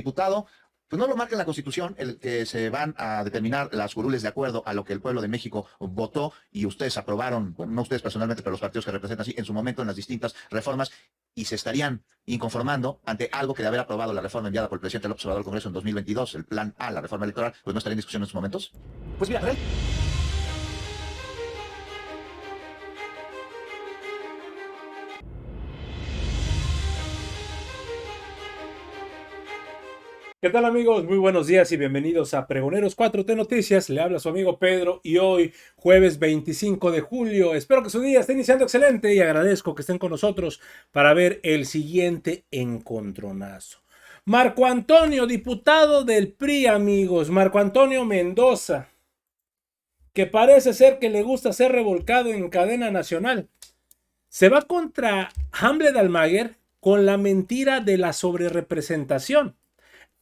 Diputado, pues no lo marca en la Constitución el que se van a determinar las curules de acuerdo a lo que el pueblo de México votó y ustedes aprobaron, bueno, no ustedes personalmente, pero los partidos que representan así en su momento en las distintas reformas y se estarían inconformando ante algo que de haber aprobado la reforma enviada por el presidente López Obrador al Congreso en 2022, el plan A, la reforma electoral, pues no estaría en discusión en estos momentos. Pues mira, ¿Qué tal, amigos? Muy buenos días y bienvenidos a Pregoneros 4T Noticias. Le habla su amigo Pedro y hoy, jueves 25 de julio, espero que su día esté iniciando excelente y agradezco que estén con nosotros para ver el siguiente encontronazo. Marco Antonio, diputado del PRI, amigos. Marco Antonio Mendoza, que parece ser que le gusta ser revolcado en cadena nacional. Se va contra Hamlet Almaguer con la mentira de la sobrerepresentación.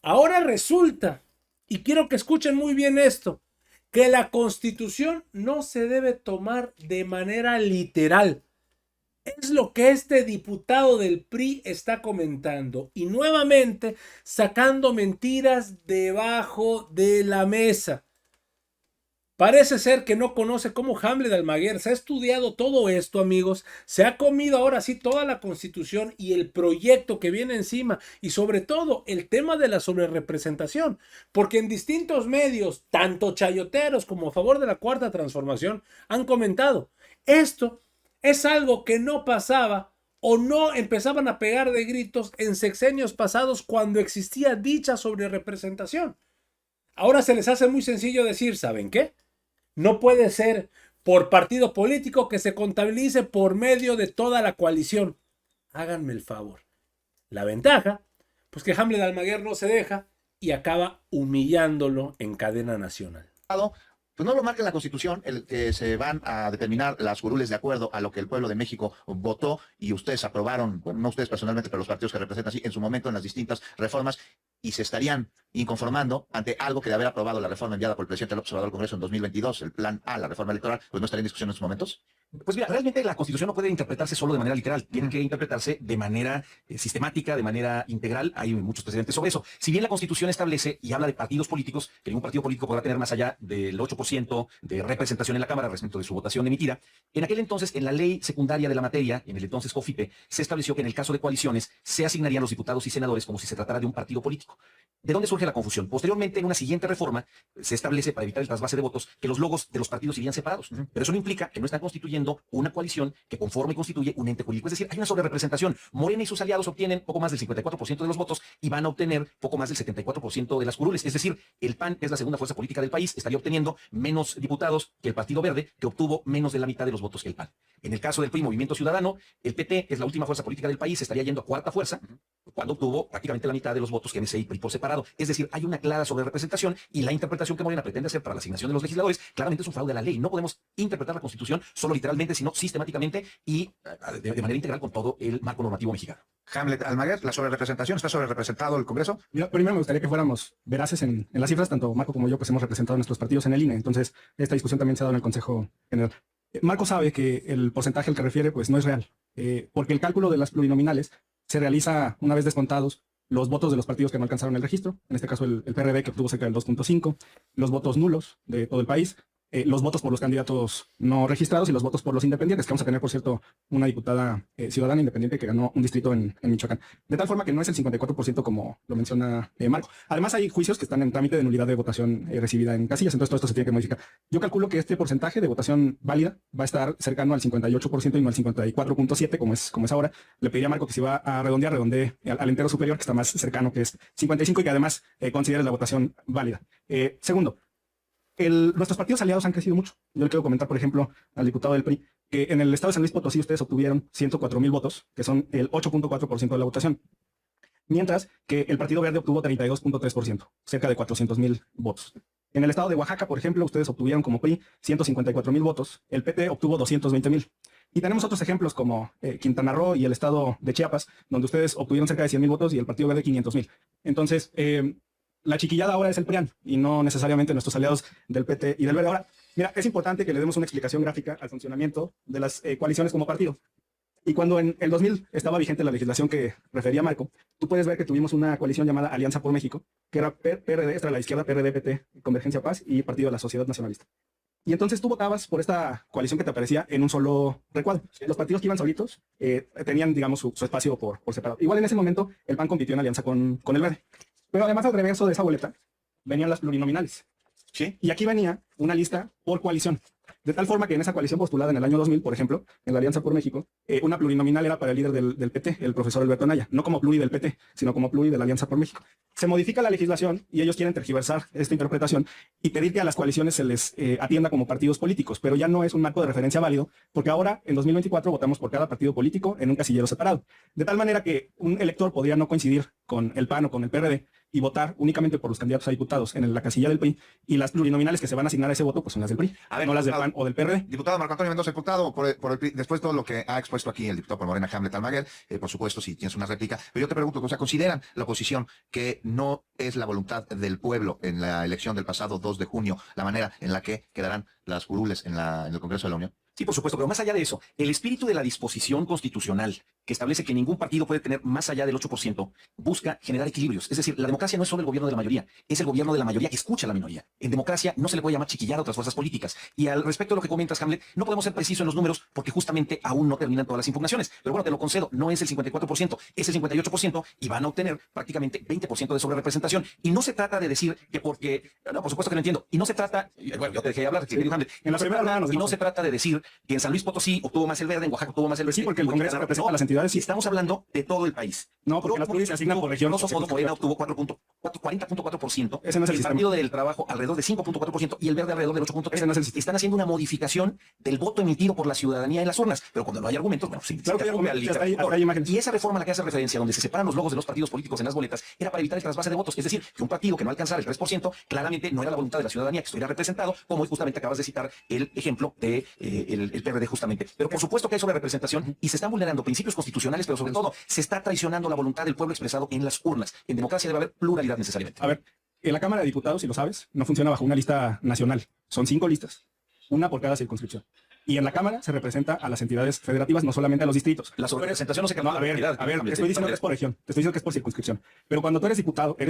Ahora resulta, y quiero que escuchen muy bien esto, que la Constitución no se debe tomar de manera literal. Es lo que este diputado del PRI está comentando y nuevamente sacando mentiras debajo de la mesa. Parece ser que no conoce cómo Hamlet Almaguer se ha estudiado todo esto, amigos. Se ha comido ahora sí toda la Constitución y el proyecto que viene encima y sobre todo el tema de la sobrerepresentación. Porque en distintos medios, tanto chayoteros como a favor de la Cuarta Transformación, han comentado. Esto es algo que no pasaba o no empezaban a pegar de gritos en sexenios pasados cuando existía dicha sobrerepresentación. Ahora se les hace muy sencillo decir, ¿saben qué? No puede ser por partido político que se contabilice por medio de toda la coalición. Háganme el favor. La ventaja, pues que Hamlet Almaguer no se deja y acaba humillándolo en cadena nacional. Pues no lo marca en la Constitución el que se van a determinar las curules de acuerdo a lo que el pueblo de México votó y ustedes aprobaron, bueno, no ustedes personalmente, pero los partidos que representan así en su momento en las distintas reformas y se estarían inconformando ante algo que de haber aprobado la reforma enviada por el presidente López Obrador al Congreso en 2022, el plan A, la reforma electoral, pues no estaría en discusión en estos momentos. pues mira, realmente la Constitución no puede interpretarse solo de manera literal, tiene que interpretarse de manera sistemática, de manera integral. Hay muchos precedentes sobre eso. Si bien la Constitución establece y habla de partidos políticos, que ningún partido político podrá tener más allá del 8% de representación en la Cámara respecto de su votación emitida, en aquel entonces, en la ley secundaria de la materia, en el entonces COFIPE, se estableció que en el caso de coaliciones se asignarían los diputados y senadores como si se tratara de un partido político. ¿De dónde surge la confusión? Posteriormente, en una siguiente reforma, se establece, para evitar el trasvase de votos, que los logos de los partidos irían separados. Pero eso no implica que no están constituyendo una coalición que conforma y constituye un ente jurídico. Es decir, hay una sobrerepresentación. Morena y sus aliados obtienen poco más del 54% de los votos y van a obtener poco más del 74% de las curules. Es decir, el PAN, que es la segunda fuerza política del país, estaría obteniendo menos diputados que el Partido Verde, que obtuvo menos de la mitad de los votos que el PAN. En el caso del PRI, Movimiento Ciudadano, el PT, que es la última fuerza política del país, estaría yendo a cuarta fuerza, cuando obtuvo prácticamente la mitad de los votos que MC y PRI por separado. Es decir, hay una clara sobrerepresentación y la interpretación que Morena pretende hacer para la asignación de los legisladores claramente es un fraude a la ley. No podemos interpretar la Constitución solo literalmente, sino sistemáticamente y de manera integral con todo el marco normativo mexicano. Hamlet Almaguer, la sobrerepresentación, ¿está sobrerepresentado el Congreso? Mira, primero me gustaría que fuéramos veraces en las cifras, tanto Marco como yo pues hemos representado a nuestros partidos en el INE, entonces esta discusión también se ha dado en el Consejo General. Marco sabe que el porcentaje al que refiere pues no es real, porque el cálculo de las plurinominales se realiza una vez descontados los votos de los partidos que no alcanzaron el registro, en este caso el PRD, que obtuvo cerca del 2.5, los votos nulos de todo el país, los votos por los candidatos no registrados y los votos por los independientes, que vamos a tener, por cierto, una diputada ciudadana independiente que ganó un distrito en Michoacán. De tal forma que no es el 54% como lo menciona Marco. Además, hay juicios que están en trámite de nulidad de votación recibida en casillas, entonces todo esto se tiene que modificar. Yo calculo que este porcentaje de votación válida va a estar cercano al 58% y no al 54.7%, como es ahora. Le pediría a Marco que si va a redondear, redondee al entero superior, que está más cercano, que es 55, y que además considere la votación válida. Segundo, nuestros partidos aliados han crecido mucho. Yo le quiero comentar, por ejemplo, al diputado del PRI, que en el estado de San Luis Potosí ustedes obtuvieron 104,000 votos, que son el 8.4% de la votación. Mientras que el Partido Verde obtuvo 32.3%, cerca de 400,000 votos. En el estado de Oaxaca, por ejemplo, ustedes obtuvieron como PRI 154,000 votos, el PT obtuvo 220,000. Y tenemos otros ejemplos como Quintana Roo y el estado de Chiapas, donde ustedes obtuvieron cerca de 100,000 votos y el Partido Verde 500,000. Entonces, la chiquillada ahora es el PRIAN y no necesariamente nuestros aliados del PT y del Verde. Ahora, mira, es importante que le demos una explicación gráfica al funcionamiento de las coaliciones como partido. Y cuando en el 2000 estaba vigente la legislación que refería Marco, tú puedes ver que tuvimos una coalición llamada Alianza por México, que era PRD, extra la izquierda, PRD, PT, Convergencia Paz y Partido de la Sociedad Nacionalista. Y entonces tú votabas por esta coalición que te aparecía en un solo recuadro. Los partidos que iban solitos tenían, digamos, su espacio por separado. Igual en ese momento el PAN compitió en alianza con el Verde. Pero además al reverso de esa boleta venían las plurinominales. Sí. Y aquí venía una lista por coalición. De tal forma que en esa coalición postulada en el año 2000, por ejemplo, en la Alianza por México, una plurinominal era para el líder del PT, el profesor Alberto Anaya. No como pluri del PT, sino como pluri de la Alianza por México. Se modifica la legislación y ellos quieren tergiversar esta interpretación y pedir que a las coaliciones se les atienda como partidos políticos, pero ya no es un marco de referencia válido, porque ahora, en 2024, votamos por cada partido político en un casillero separado. De tal manera que un elector podría no coincidir con el PAN o con el PRD y votar únicamente por los candidatos a diputados en la casilla del PRI, y las plurinominales que se van a asignar a ese voto pues son las del PRI, A ver, no las del diputado. PAN o del PRD. Diputado Marco Antonio Mendoza, diputado por el PRI, después de todo lo que ha expuesto aquí el diputado por Morena, Hamlet Almaguer, por supuesto, si tienes una réplica, pero yo te pregunto, o sea, ¿consideran la oposición que no es la voluntad del pueblo en la elección del pasado 2 de junio la manera en la que quedarán las curules en el Congreso de la Unión? Sí, por supuesto, pero más allá de eso, el espíritu de la disposición constitucional que establece que ningún partido puede tener más allá del 8%, busca generar equilibrios. Es decir, la democracia no es solo el gobierno de la mayoría, es el gobierno de la mayoría que escucha a la minoría. En democracia no se le puede llamar chiquillar a otras fuerzas políticas. Y al respecto de lo que comentas, Hamlet, no podemos ser precisos en los números porque justamente aún no terminan todas las impugnaciones. Pero bueno, te lo concedo, no es el 54%, es el 58% y van a obtener prácticamente 20% de sobrerepresentación. Y no se trata de decir que porque... No, por supuesto que lo entiendo. Y no se trata... Bueno, yo te dejé hablar, querido Hamlet. En la primera ronda nos Y no dimos- se trata de decir que en San Luis Potosí obtuvo más el Verde, en Oaxaca obtuvo más el Pues sí, Verde, porque el en Congreso Quintana Roo, representa a no. las entidades. Si estamos hablando de todo el país. No, porque las pluris se asignan por región. Grosso modo, Morena obtuvo 40.4%. Ese no es el el sistema. Partido del Trabajo alrededor de 5.4% y el Verde alrededor del 8.3%. Ese no es el sistema. Están haciendo una modificación del voto emitido por la ciudadanía en las urnas. Pero cuando no hay argumentos, bueno, sí, Claro que hay recurre al argumentos, hasta hay literatura. imágenes. Y esa reforma a la que hace referencia, donde se separan los logos de los partidos políticos en las boletas, era para evitar el trasvase de votos. Es decir, que un partido que no alcanzara el 3%, claramente no era la voluntad de la ciudadanía que estuviera representado, como justamente acabas de citar el ejemplo de el PRD justamente. Pero por supuesto que hay sobrerepresentación y se están vulnerando principios constitucionales, pero sobre todo se está traicionando la voluntad del pueblo expresado en las urnas. En democracia debe haber pluralidad necesariamente. A ver, en la Cámara de Diputados, si lo sabes, no funciona bajo una lista nacional. Son 5 listas, una por cada circunscripción. Y en la Cámara se representa a las entidades federativas, no solamente a los distritos. La sobrerepresentación no se No, calcula. a ver, te estoy diciendo que es por región, te estoy diciendo que es por circunscripción. Pero cuando tú eres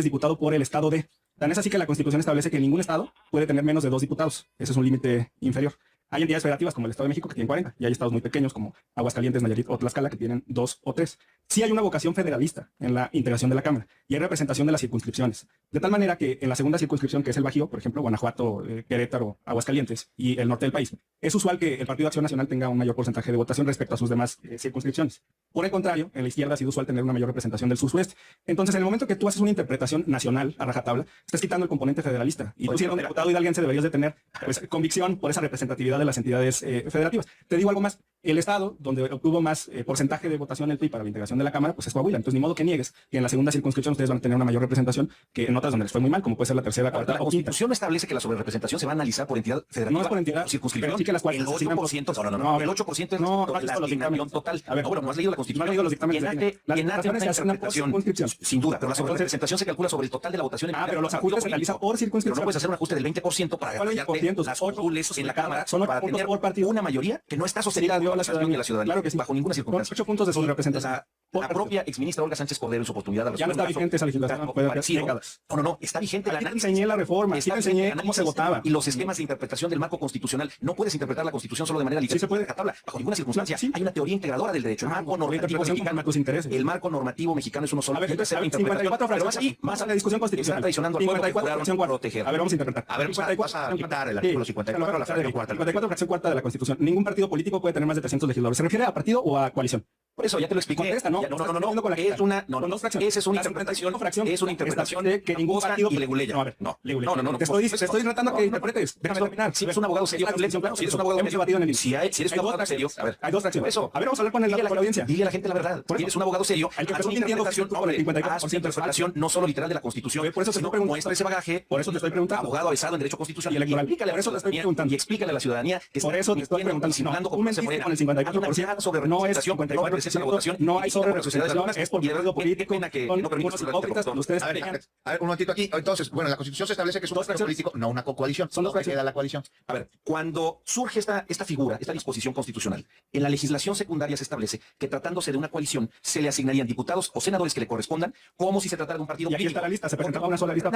diputado por el estado de. Tan es así que la Constitución establece que ningún estado puede tener menos de 2 diputados. Ese es un límite inferior. Hay entidades federativas como el Estado de México que tienen 40 y hay estados muy pequeños como Aguascalientes, Nayarit o Tlaxcala que tienen 2 o 3. Sí hay una vocación federalista en la integración de la Cámara y hay representación de las circunscripciones. De tal manera que en la segunda circunscripción, que es el Bajío, por ejemplo, Guanajuato, Querétaro, Aguascalientes y el norte del país, es usual que el Partido de Acción Nacional tenga un mayor porcentaje de votación respecto a sus demás circunscripciones. Por el contrario, en la izquierda ha sido usual tener una mayor representación del sur-sueste. Entonces, en el momento que tú haces una interpretación nacional a rajatabla, estás quitando el componente federalista. Y tú, siendo un diputado hidalguense, deberías de tener pues, convicción por esa representatividad de las entidades federativas. Te digo algo más. El estado donde obtuvo más porcentaje de votación el PRI para la integración de la Cámara, pues es Coahuila. Entonces, ni modo que niegues que en la segunda circunscripción ustedes van a tener una mayor representación que en otras donde les fue muy mal, como puede ser la tercera, cuarta La o quinta. Constitución no establece que la sobrerepresentación se va a analizar por entidad federativa. No es por entidad, circunscripción. pero sí que las cuales el se asignan 8%, por- no. No, a ver, El 8% es no, la has visto los asignación dictámenes. total. A ver, Bueno, no has leído la no Constitución. has leído los dictámenes de Quien INE. hace Las una votaciones se asignan por interpretación, circunscripción. sin duda, pero la Entonces- sobrerepresentación se calcula sobre el total de la votación. Ah, pero los ajustes se realizan por Pero circunscripción. no puedes hacer un ajuste del 20% para ¿Cuál apoyarte 20%? las Ocho curules en la Cámara son 8 para puntos tener por partido. una mayoría que no está sostenida Sí, por la ciudadanía. de la ciudadanía. Claro que sí. Bajo ninguna Son circunstancia. 8 puntos de sobrerepresentación. La propia exministra Olga Sánchez Cordero en su oportunidad Ya no está vigente esa legislación, puede haber parecido. décadas. No, está vigente el Aquí te análisis. enseñé la reforma, aquí te Está enseñé vigente el cómo se análisis votaba. y los esquemas de interpretación del marco constitucional. No puedes interpretar la Constitución solo de manera literal. Sí se puede. Tabla. Bajo ninguna circunstancia. Sí. Hay una teoría integradora del derecho. El marco normativo interpretación mexicano. conforme a tus intereses. El marco normativo mexicano es uno solo. A ver, Y entonces, esa 54 interpretación, pero fracciones, más a la discusión está constitucional. traicionando al pueblo que 54 juraron fracción cuarta. proteger. A ver, vamos a interpretar. A ver, vas a quitar el artículo 54, la fracción cuarta. 54 fracción cuarta de la Constitución. Ningún partido político puede tener más de 300 legisladores. ¿Se refiere a partido o a coalición? Por eso ya te lo expliqué. Contesta, ¿no? Ya, no. Estás poniendo con la Es una, no, con dos fracciones. Esa es una La interpretación. 55 fracción Es una interpretación establece que ningún confusa partido y leguleya. No, a ver, no. leguleya. No. Te estoy retando que interpretes. Déjame terminar. Si eres un abogado serio, Es la distinción, claro, si eres un abogado hemos debatido en el si eres un Hay dos abogado serio, fracciones. a ver. Hay dos fracciones. Por eso. A ver, vamos a hablar con Dile a la audiencia. Dile a la gente la verdad. Por eso. Eres un abogado serio. Al que haz estoy una mintiendo, interpretación, por el 54% haz una interpretación no solo literal de la Constitución, Por eso te sino estoy preguntando. muestra ese bagaje. Por eso te estoy preguntando. Abogado avesado en derecho constitucional. Y electoral. explícale a Por eso te estoy ciudadanía, preguntando. y explícale a la ciudadanía que Por está eso te estoy mintiendo, preguntando. simulando No, tú con base mentiste morena. con el Hay una 54%. gran No es sobrerepresentación, 54%. acceso a la votación. No hay sobre sociedades representación, es por y de verdad, político. qué pena que Son no permite puros su hipócritas, interlocutor. ustedes A ver, pegan. un momentito aquí. Entonces, bueno, la Constitución se establece que es un Dos partido fracciones. político, no una coalición. Son dos ¿Dónde fracciones. queda la coalición? A ver, cuando surge esta figura, esta disposición constitucional, en la legislación secundaria se establece que tratándose de una coalición se le asignarían diputados o senadores que le correspondan, como si se tratara de un partido Y aquí político. está la lista, se presentaba una sola lista.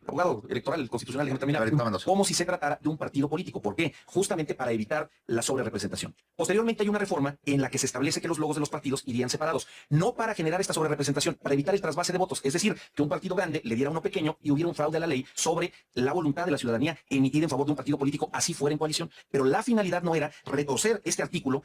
Abogado electoral, constitucional, déjeme terminar. A ver, tómanos. Como si se tratara de un partido político. ¿Por qué? Justamente para evitar la sobrerepresentación. Posteriormente hay una reforma en la que se establece que los logos de los partidos irían separados, no para generar esta sobrerepresentación, para evitar el trasvase de votos, es decir, que un partido grande le diera a uno pequeño y hubiera un fraude a la ley sobre la voluntad de la ciudadanía emitida en favor de un partido político, así fuera en coalición. Pero la finalidad no era retorcer este artículo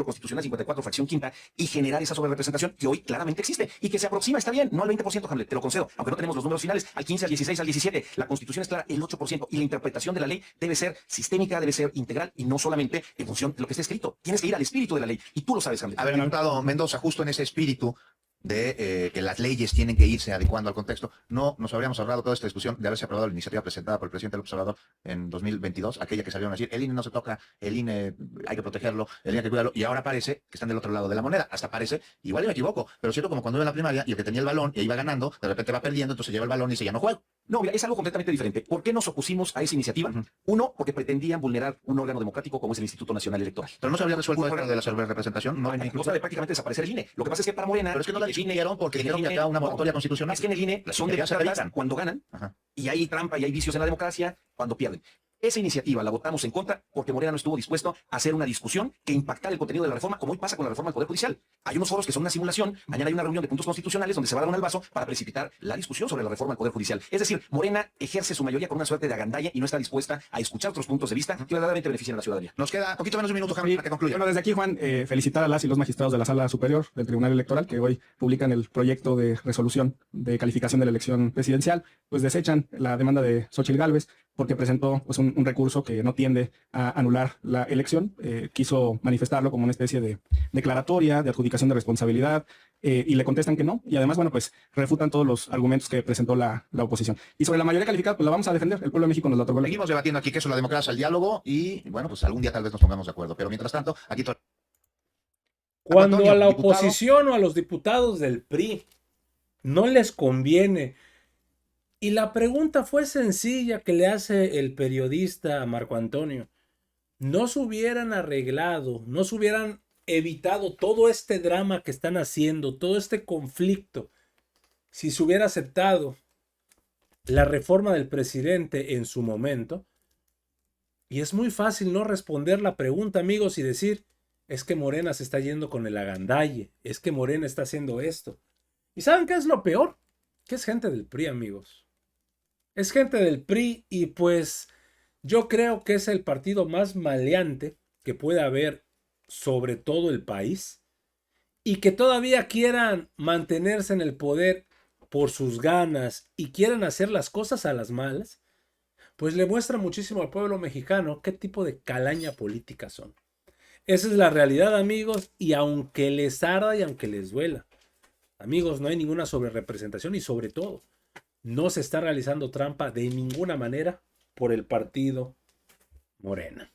constitucional 54, fracción quinta, y generar esa sobrerepresentación que hoy claramente existe y que se aproxima, está bien, no al 20%, Hamlet, te lo concedo, aunque no tenemos los números finales, al 15, al 16, al 17, la Constitución es clara, el 8%, y la interpretación de la ley debe ser sistémica, debe ser integral y no solamente en función de lo que esté escrito. Tienes que ir al espíritu de la ley y tú lo sabes, Hamlet. A ver, diputado Mendoza, justo en ese espíritu de que las leyes tienen que irse adecuando al contexto, no nos habríamos ahorrado toda esta discusión de haberse aprobado la iniciativa presentada por el presidente López Obrador en 2022, aquella que salieron a decir, el INE no se toca, el INE hay que protegerlo, el INE hay que cuidarlo, y ahora parece que están del otro lado de la moneda, hasta parece, igual yo me equivoco, pero siento como cuando iba en la primaria y el que tenía el balón y iba ganando, de repente va perdiendo, entonces lleva el balón y dice, ya no juego. No, mira, es algo completamente diferente. ¿Por qué nos opusimos a esa iniciativa? Uno, porque pretendían vulnerar un órgano democrático como es el Instituto Nacional Electoral. Pero no se habría resuelto esto de la sobrerepresentación, no venía Cosa de prácticamente desaparecer el INE. Lo que pasa es que para Morena... Pero es que no la el INE discutieron porque dijeron que acá una moratoria constitucional. Es que en el INE son Ya se demócratas realizan. cuando ganan Ajá. y hay trampa y hay vicios en la democracia cuando pierden. Esa iniciativa la votamos en contra porque Morena no estuvo dispuesto a hacer una discusión que impactara el contenido de la reforma, como hoy pasa con la reforma del Poder Judicial. Hay unos foros que son una simulación, mañana hay una reunión de puntos constitucionales donde se va a dar un albazo para precipitar la discusión sobre la reforma del Poder Judicial. Es decir, Morena ejerce su mayoría con una suerte de agandalla y no está dispuesta a escuchar otros puntos de vista que verdaderamente beneficien a la ciudadanía. Nos queda poquito menos de un minuto, Jaime, para que concluya. Bueno, desde aquí, Juan, felicitar a las y los magistrados de la Sala Superior del Tribunal Electoral que hoy publican el proyecto de resolución de calificación de la elección presidencial, pues desechan la demanda de Xóchitl Gálvez porque presentó pues, un recurso que no tiende a anular la elección. Quiso manifestarlo como una especie de declaratoria, de adjudicación de responsabilidad, y le contestan que no. Y además, bueno, pues refutan todos los argumentos que presentó la oposición. Y sobre la mayoría calificada, pues la vamos a defender. El pueblo de México nos la otorgó. Seguimos debatiendo aquí qué es la democracia, el diálogo y, bueno, pues algún día tal vez nos pongamos de acuerdo. Pero mientras tanto, aquí... Cuando Antonio, a la diputado. oposición o a los diputados del PRI no les conviene. Y la pregunta fue sencilla que le hace el periodista a Marco Antonio. No se hubieran arreglado, no se hubieran evitado todo este drama que están haciendo, todo este conflicto, si se hubiera aceptado la reforma del presidente en su momento. Y es muy fácil no responder la pregunta, amigos, y decir, es que Morena se está yendo con el agandalle, es que Morena está haciendo esto. ¿Y saben qué es lo peor? Que es gente del PRI, amigos. Es gente del PRI y pues yo creo que es el partido más maleante que puede haber sobre todo el país y que todavía quieran mantenerse en el poder por sus ganas y quieran hacer las cosas a las malas, pues le muestra muchísimo al pueblo mexicano qué tipo de calaña política son. Esa es la realidad, amigos, y aunque les arda y aunque les duela, amigos, no hay ninguna sobrerepresentación y sobre todo, no se está realizando trampa de ninguna manera por el partido Morena.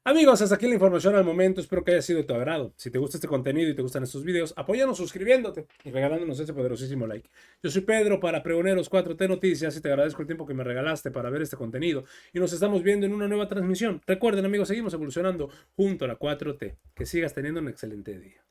Amigos, hasta aquí la información al momento. Espero que haya sido de tu agrado. Si te gusta este contenido y te gustan estos videos, apóyanos suscribiéndote y regalándonos ese poderosísimo like. Yo soy Pedro para Pregoneros 4T Noticias y te agradezco el tiempo que me regalaste para ver este contenido. Y nos estamos viendo en una nueva transmisión. Recuerden, amigos, seguimos evolucionando junto a la 4T. Que sigas teniendo un excelente día.